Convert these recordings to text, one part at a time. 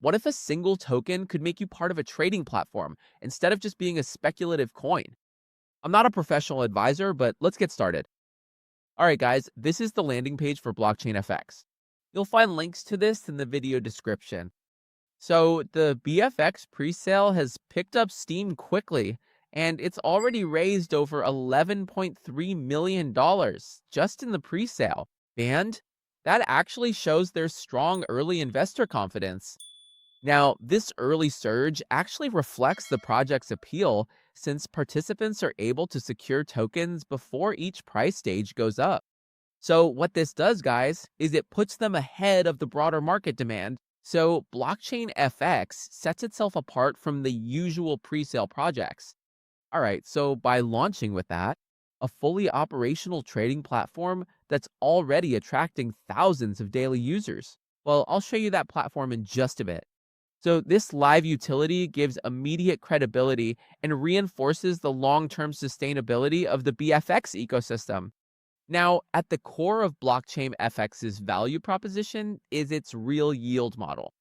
What if a single token could make you part of a trading platform instead of just being a speculative coin? I'm not a professional advisor, but let's get started. All right, guys, this is the landing page for BlockchainFX. You'll find links to this in the video description. So, the BFX presale has picked up steam quickly, and it's already raised over $11.3 million just in the presale. And that actually shows there's strong early investor confidence. Now, this early surge actually reflects the project's appeal since participants are able to secure tokens before each price stage goes up. So, what this does, guys, is it puts them ahead of the broader market demand. So, Blockchain FX sets itself apart from the usual presale projects. All right, so by launching with that, a fully operational trading platform that's already attracting thousands of daily users. Well, I'll show you that platform in just a bit. So, this live utility gives immediate credibility and reinforces the long term sustainability of the BFX ecosystem. Now, at the core of Blockchain FX's value proposition is its real yield model.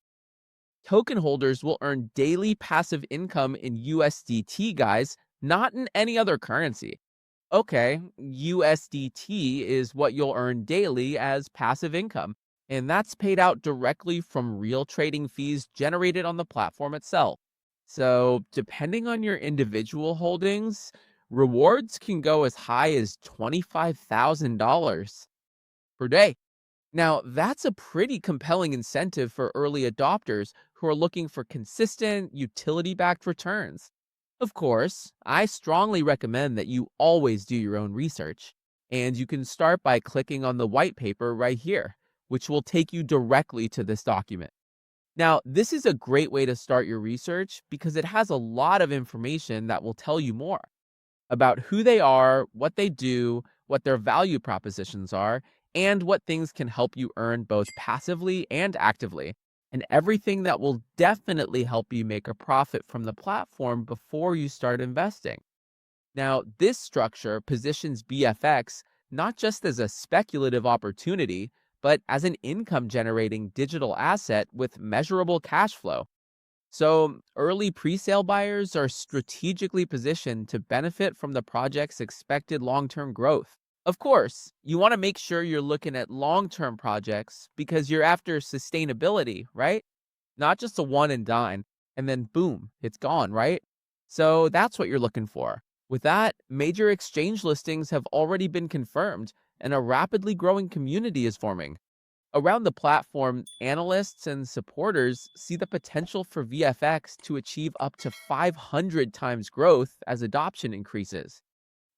Token holders will earn daily passive income in USDT, guys, not in any other currency. Okay, USDT is what you'll earn daily as passive income, and that's paid out directly from real trading fees generated on the platform itself. So, depending on your individual holdings, rewards can go as high as $25,000 per day. Now, that's a pretty compelling incentive for early adopters who are looking for consistent, utility backed returns. Of course, I strongly recommend that you always do your own research, and you can start by clicking on the white paper right here, which will take you directly to this document. Now, this is a great way to start your research because it has a lot of information that will tell you more about who they are, what they do, what their value propositions are, and what things can help you earn both passively and actively, and everything that will definitely help you make a profit from the platform before you start investing. Now, this structure positions BFX not just as a speculative opportunity, but as an income generating digital asset with measurable cash flow. So, early presale buyers are strategically positioned to benefit from the project's expected long term growth. Of course, you want to make sure you're looking at long term projects because you're after sustainability, right? Not just a one and done, and then boom, it's gone, right? So, that's what you're looking for. With that, major exchange listings have already been confirmed, and a rapidly growing community is forming. Around the platform, analysts and supporters see the potential for VFX to achieve up to 500 times growth as adoption increases.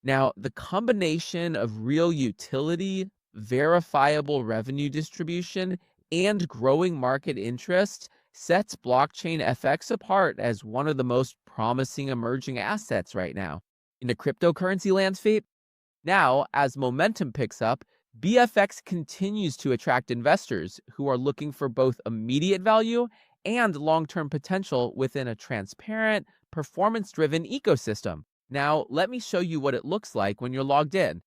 Now, the combination of real utility, verifiable revenue distribution, and growing market interest sets Blockchain FX apart as one of the most promising emerging assets right now. In the cryptocurrency landscape, now, as momentum picks up, BFX continues to attract investors who are looking for both immediate value and long term potential within a transparent, performance driven ecosystem. Now, let me show you what it looks like when you're logged in.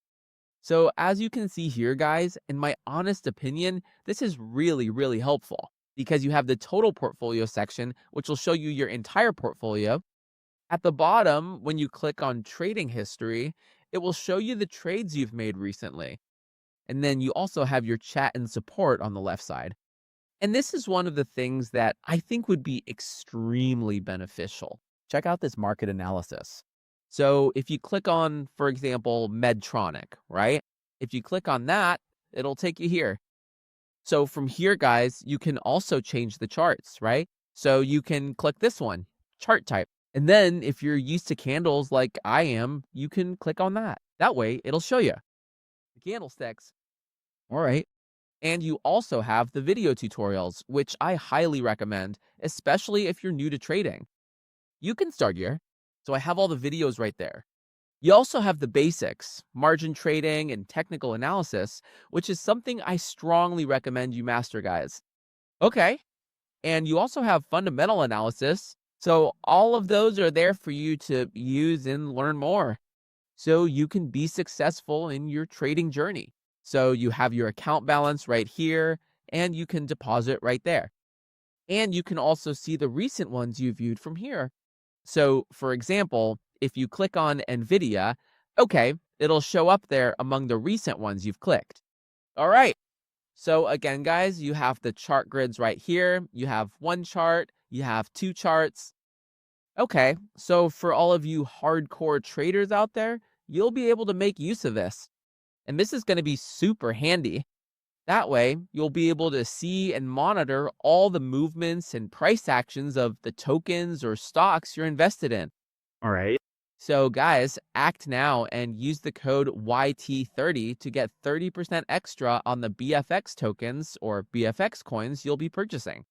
So, as you can see here, guys, in my honest opinion, this is really helpful because you have the total portfolio section, which will show you your entire portfolio. At the bottom, when you click on trading history, it will show you the trades you've made recently. And then you also have your chat and support on the left side. And this is one of the things that I think would be extremely beneficial. Check out this market analysis. So if you click on, for example, Medtronic, right? If you click on that, it'll take you here. So from here, guys, you can also change the charts, right? So you can click this one, chart type. And then if you're used to candles like I am, you can click on that. That way it'll show you the candlesticks. All right. And you also have the video tutorials, which I highly recommend, especially if you're new to trading. You can start here. So I have all the videos right there. You also have the basics, margin trading and technical analysis, which is something I strongly recommend you master, guys. Okay. And you also have fundamental analysis. So all of those are there for you to use and learn more so you can be successful in your trading journey. So you have your account balance right here and you can deposit right there. And you can also see the recent ones you viewed from here. So, for example, if you click on NVIDIA, okay, it'll show up there among the recent ones you've clicked. All right. So again, guys, you have the chart grids right here. You have one chart, you have two charts. Okay, so for all of you hardcore traders out there, you'll be able to make use of this. And this is going to be super handy. That way, you'll be able to see and monitor all the movements and price actions of the tokens or stocks you're invested in. All right. So, guys, act now and use the code YT30 to get 30% extra on the BFX tokens or BFX coins you'll be purchasing.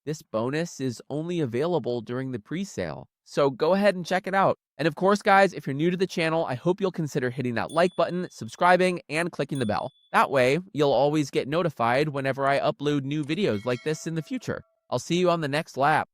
This bonus is only available during the pre-sale, so go ahead and check it out. And of course, guys, if you're new to the channel, I hope you'll consider hitting that like button, subscribing, and clicking the bell. That way, you'll always get notified whenever I upload new videos like this in the future. I'll see you on the next lap.